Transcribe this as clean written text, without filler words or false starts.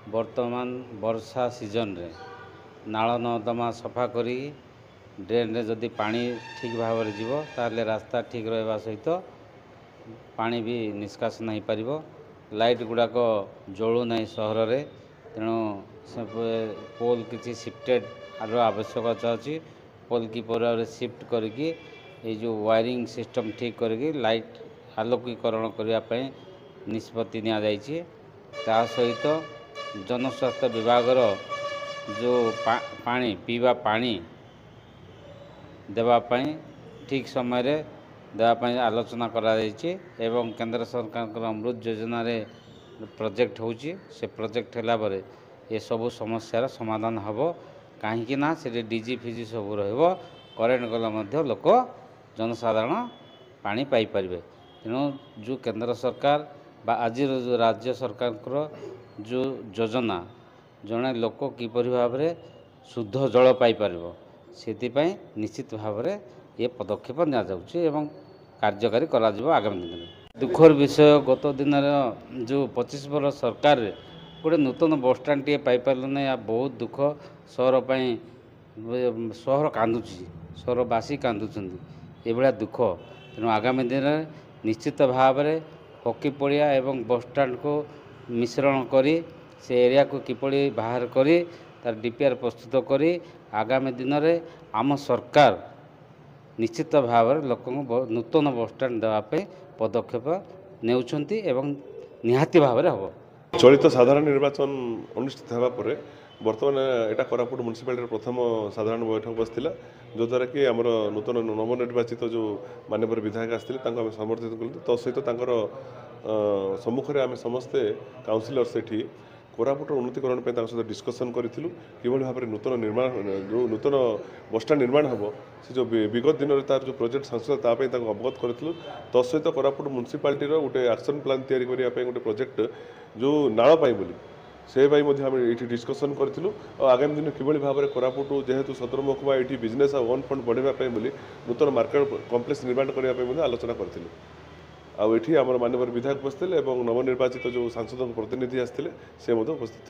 बर्तमान वर्षा सीजन रे नाल नर्दमा सफा करी ड्रेन रे जदि पानी ठीक भाव में जीव ताले रास्ता ठीक रहा सहित पानी भी निष्कासन हो पार। लाइट गुड़ाक जलू ना सहर में तेणु से पोल किसी शिफ्टेड आवश्यकता अच्छी पोल की भाव शिफ्ट करके ये जो वायरिंग सिस्टम ठीक करके लाइट आलोकीकरण करने निष्पत्ति निया सहित जनस्वास्थ्य विभाग जो पानी पीवा पानी देवाई ठीक समय देवाई आलोचना एवं केंद्र सरकार अमृत योजना रे प्रोजेक्ट होची से प्रोजेक्ट हैला बारे ये सब समस्यार समाधान हम कहीं ना से डीजी फिजी सब रहिबो करेन्ट गला लोक जनसाधारण पानी पाई परिबे। तेणु जो केंद्र सरकार बा आज जो राज्य सरकार जो योजना जड़े लोक किपर भाव में शुद्ध जल पाइपर से निश्चित भाव में ये पदक्षेप नि कार्यकारी करा आगामी दिन में। दुखर विषय गत दिन जो 25 वर्ष सरकार गोटे नूतन बसस्टाण्ड टे पाइपारे ना या बहुत दुख सहर सहर कांदुची सहरवासी कांदुंट ये दुख। तेणु आगामी दिन में निश्चित भाव में हॉकी पड़िया एवं बसस्टाण्ड को मिश्रण करी से एरिया को किपरि बाहर करी तार डीपीआर प्रस्तुत करी आगामी दिन में आम सरकार निश्चित भाव में लोक नूतन बसस्टाण्ड देवाई पदक्षेप नेउछंती एवं निहाती भाव में हम। चलित साधारण निर्वाचन अनुष्ठित होगा पर बर्तमान यहाँ कोरापुट म्युनिसिपालिटी प्रथम साधारण बैठक बसला जो द्वारा कि आमर नूतन नवनिर्वाचित जो माननीय विधायक आसते आम समर्थित कलु तो सहित सम्मुखें आम समस्ते काउनसिलर से कोरापुटर उन्नतीकरण सहित डिस्कसन करूँ कि भाव में नूतन निर्माण जो नूतन बसस्टाण्ड निर्माण हम से जो विगत दिन में तार जो प्रोजेक्ट सांसद ताप अवगत करूँ तो सहित कोरापुट म्युनिसिपालिटी गोटे एक्शन प्लान तैयारी करने गोटे प्रोजेक्ट जो नाल बोली से ये डिस्कसन करूँ और आगामी दिन कि भाव में कोरापुट जेहेतु सतरमुखमा ये बिजनेस वन फंड बढ़ाई नूतन मार्केट कम्प्लेक्स निर्माण करने आलोचना करूँ। आम माननीय विधायक बसते नवनिर्वाचित जो सांसद प्रतिनिधि आसते से उपस्थित।